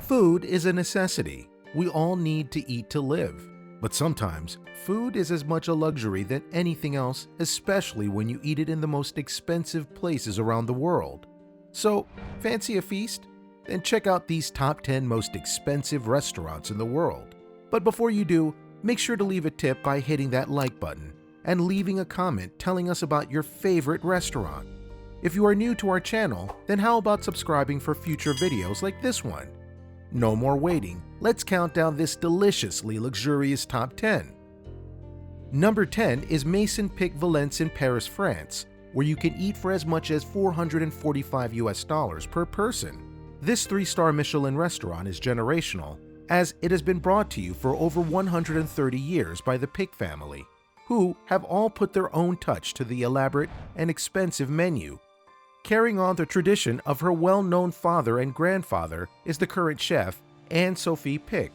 Food is a necessity. We all need to eat to live. But sometimes, food is as much a luxury than anything else, especially when you eat it in the most expensive places around the world. So, fancy a feast? Then check out these top 10 most expensive restaurants in the world. But before you do, make sure to leave a tip by hitting that like button and leaving a comment telling us about your favorite restaurant. If you are new to our channel, then how about subscribing for future videos like this one? No more waiting, let's count down this deliciously luxurious top 10. Number 10 is Maison Pic Valence in Paris, France, where you can eat for as much as $445 per person. This 3-star Michelin restaurant is generational, as it has been brought to you for over 130 years by the Pic family, who have all put their own touch to the elaborate and expensive menu. Carrying on the tradition of her well-known father and grandfather is the current chef, Anne-Sophie Pic.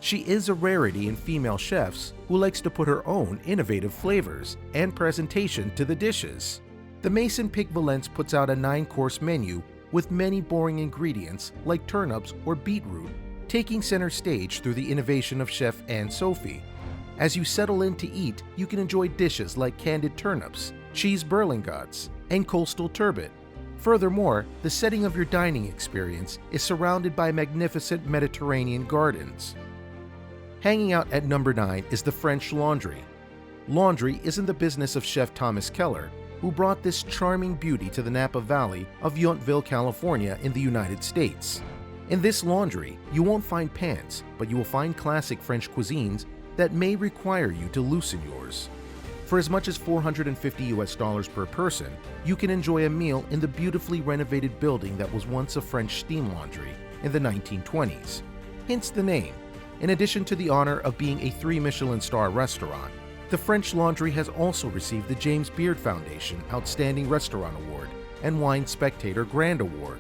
She is a rarity in female chefs who likes to put her own innovative flavors and presentation to the dishes. The Maison Pic Valence puts out a 9-course menu with many boring ingredients like turnips or beetroot, taking center stage through the innovation of Chef Anne-Sophie. As you settle in to eat, you can enjoy dishes like candied turnips, cheese berlingots, and coastal turbot. Furthermore, the setting of your dining experience is surrounded by magnificent Mediterranean gardens. Hanging out at number 9 is the French Laundry. Laundry is in the business of Chef Thomas Keller, who brought this charming beauty to the Napa Valley of Yountville, California in the United States. In this laundry, you won't find pants, but you will find classic French cuisines that may require you to loosen yours. For as much as $450 per person, you can enjoy a meal in the beautifully renovated building that was once a French steam laundry in the 1920s. Hence the name. In addition to the honor of being a 3 Michelin star restaurant, the French Laundry has also received the James Beard Foundation Outstanding Restaurant Award and Wine Spectator Grand Award.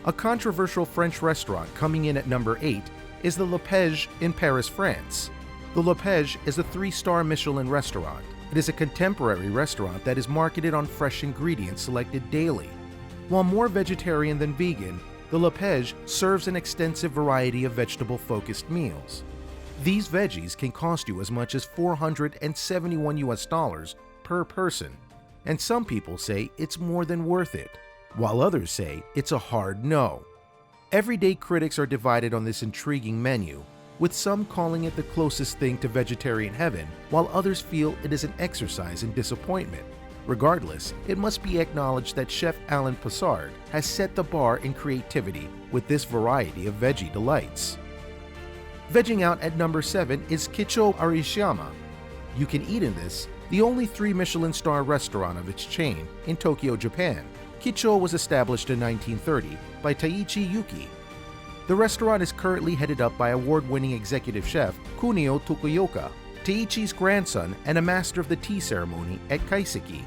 A controversial French restaurant coming in at number 8 is the Le Pege in Paris, France. The Le Pege is a 3-star Michelin restaurant. It is a contemporary restaurant that is marketed on fresh ingredients selected daily. While more vegetarian than vegan, the Le Pege serves an extensive variety of vegetable-focused meals. These veggies can cost you as much as $471 per person, and some people say it's more than worth it, while others say it's a hard no. Everyday critics are divided on this intriguing menu, with some calling it the closest thing to vegetarian heaven, while others feel it is an exercise in disappointment. Regardless, it must be acknowledged that Chef Alan Passard has set the bar in creativity with this variety of veggie delights. Vegging out at number 7 is Kicho Arishiyama. You can eat in this, the only 3 Michelin star restaurant of its chain in Tokyo, Japan. Kicho was established in 1930 by Taiichi Yuki. The restaurant is currently headed up by award-winning executive chef Kunio Tokuoka, Taiichi's grandson and a master of the tea ceremony at Kaiseki.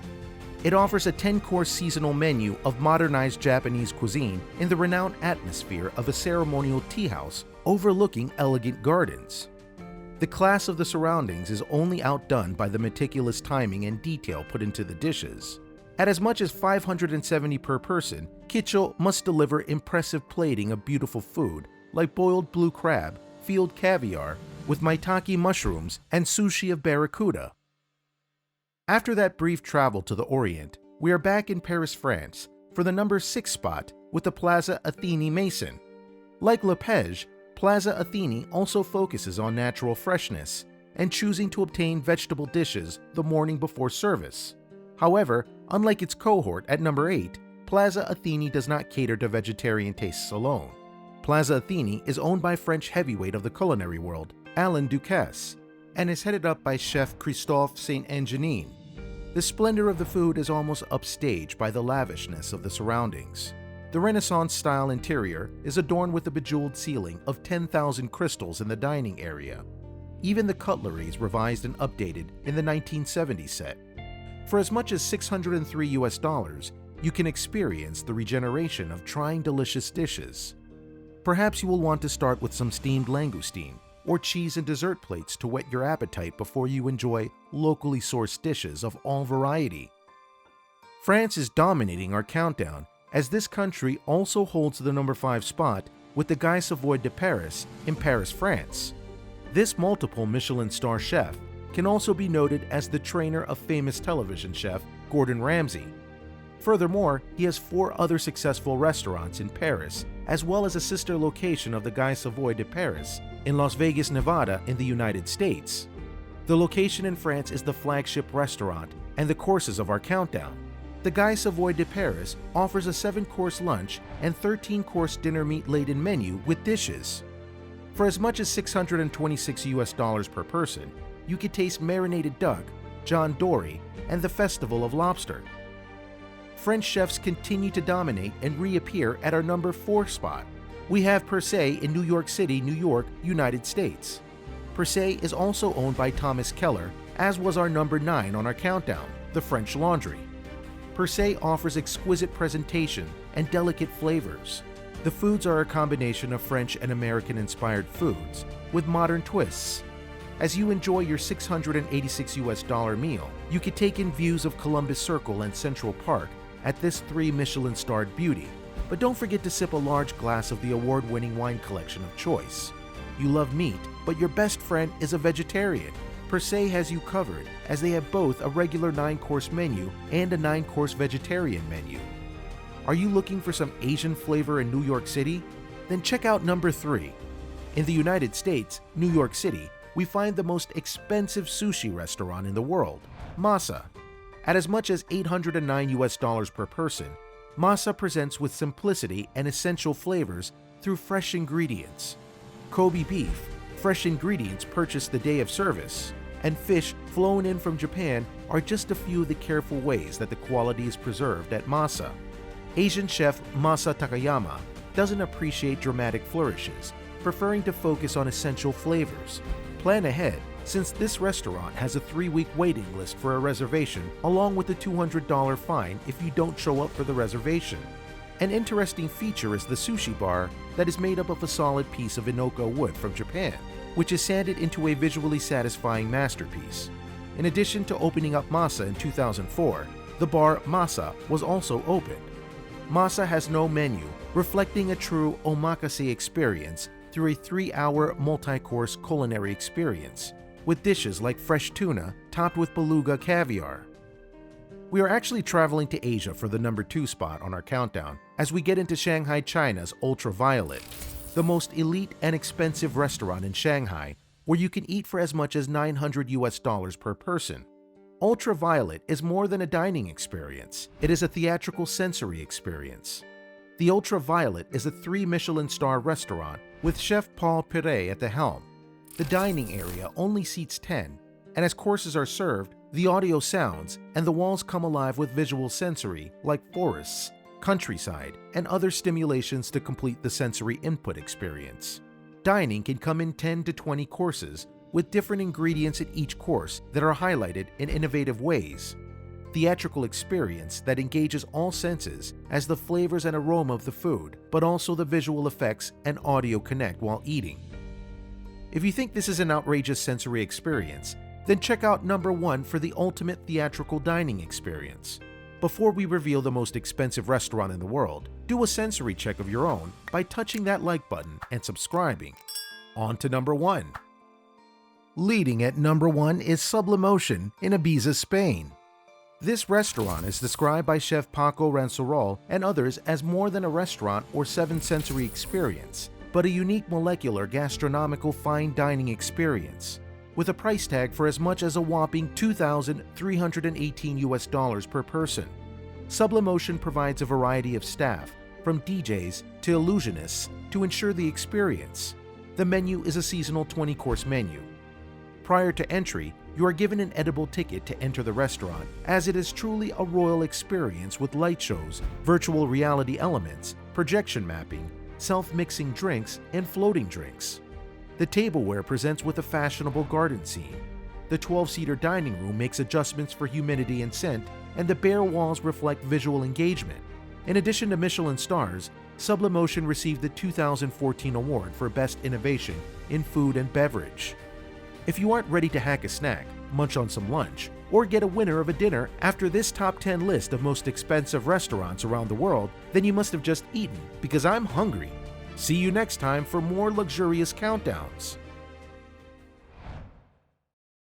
It offers a 10-course seasonal menu of modernized Japanese cuisine in the renowned atmosphere of a ceremonial tea house overlooking elegant gardens. The class of the surroundings is only outdone by the meticulous timing and detail put into the dishes. At as much as $570 per person, Kicho must deliver impressive plating of beautiful food like boiled blue crab, field caviar with maitake mushrooms, and sushi of barracuda. After that brief travel to the Orient, we are back in Paris, France for the number 6 spot with the Plaza Athene Maison. Like Le Pege, Plaza Athene also focuses on natural freshness and choosing to obtain vegetable dishes the morning before service. However, unlike its cohort at number 8, Plaza Athene does not cater to vegetarian tastes alone. Plaza Athene is owned by French heavyweight of the culinary world, Alain Ducasse, and is headed up by Chef Christophe Saint-Angenin. The splendor of the food is almost upstaged by the lavishness of the surroundings. The Renaissance-style interior is adorned with a bejeweled ceiling of 10,000 crystals in the dining area. Even the cutlery is revised and updated in the 1970s set. For as much as $603, you can experience the regeneration of trying delicious dishes. Perhaps you will want to start with some steamed langoustine or cheese and dessert plates to whet your appetite before you enjoy locally sourced dishes of all variety. France is dominating our countdown, as this country also holds the number 5 spot with the Guy Savoy de Paris in Paris, France. This multiple Michelin star chef can also be noted as the trainer of famous television chef Gordon Ramsay. Furthermore, he has 4 other successful restaurants in Paris, as well as a sister location of the Guy Savoy de Paris in Las Vegas, Nevada in the United States. The location in France is the flagship restaurant and the courses of our countdown. The Guy Savoy de Paris offers a 7-course lunch and 13-course dinner meat-laden menu with dishes. For as much as $626 per person, you can taste marinated duck, John Dory, and the Festival of Lobster. French chefs continue to dominate and reappear at our number 4 spot. We have Per Se in New York City, New York, United States. Per Se is also owned by Thomas Keller, as was our number 9 on our countdown, the French Laundry. Per Se offers exquisite presentation and delicate flavors. The foods are a combination of French and American-inspired foods with modern twists. As you enjoy your $686 meal, you can take in views of Columbus Circle and Central Park at this 3 Michelin-starred beauty. But don't forget to sip a large glass of the award-winning wine collection of choice. You love meat, but your best friend is a vegetarian. Per Se has you covered, as they have both a regular 9-course menu and a 9-course vegetarian menu. Are you looking for some Asian flavor in New York City? Then check out number 3. In the United States, New York City, we find the most expensive sushi restaurant in the world, Masa. At as much as $809 per person, Masa presents with simplicity and essential flavors through fresh ingredients. Kobe beef, fresh ingredients purchased the day of service, and fish flown in from Japan are just a few of the careful ways that the quality is preserved at Masa. Asian chef Masa Takayama doesn't appreciate dramatic flourishes, preferring to focus on essential flavors. Plan ahead, since this restaurant has a 3-week waiting list for a reservation, along with a $200 fine if you don't show up for the reservation. An interesting feature is the sushi bar that is made up of a solid piece of Inoko wood from Japan, which is sanded into a visually satisfying masterpiece. In addition to opening up Masa in 2004, the bar Masa was also opened. Masa has no menu, reflecting a true omakase experience through a 3-hour multi-course culinary experience, with dishes like fresh tuna topped with beluga caviar. We are actually traveling to Asia for the number 2 spot on our countdown as we get into Shanghai, China's Ultraviolet, the most elite and expensive restaurant in Shanghai, where you can eat for as much as $900 per person. Ultraviolet is more than a dining experience. It is a theatrical sensory experience. The Ultraviolet is a 3 Michelin star restaurant with Chef Paul Piret at the helm. The dining area only seats 10, and as courses are served, the audio sounds and the walls come alive with visual sensory like forests, countryside, and other stimulations to complete the sensory input experience. Dining can come in 10 to 20 courses with different ingredients in each course that are highlighted in innovative ways. Theatrical experience that engages all senses as the flavors and aroma of the food, but also the visual effects and audio connect while eating. If you think this is an outrageous sensory experience, then check out number 1 for the ultimate theatrical dining experience. Before we reveal the most expensive restaurant in the world, do a sensory check of your own by touching that like button and subscribing. On to number 1. Leading at number 1 is Sublimotion in Ibiza, Spain. This restaurant is described by Chef Paco Ransarol and others as more than a restaurant or 7-sensory experience, but a unique molecular gastronomical fine dining experience, with a price tag for as much as a whopping $2,318 per person. Sublimotion provides a variety of staff, from DJs to illusionists, to ensure the experience. The menu is a seasonal 20-course menu. Prior to entry, you are given an edible ticket to enter the restaurant, as it is truly a royal experience with light shows, virtual reality elements, projection mapping, self-mixing drinks, and floating drinks. The tableware presents with a fashionable garden scene. The 12-seater dining room makes adjustments for humidity and scent, and the bare walls reflect visual engagement. In addition to Michelin stars, Sublimotion received the 2014 award for Best Innovation in Food and Beverage. If you aren't ready to hack a snack, munch on some lunch, or get a winner of a dinner after this top 10 list of most expensive restaurants around the world, then you must have just eaten, because I'm hungry. See you next time for more luxurious countdowns.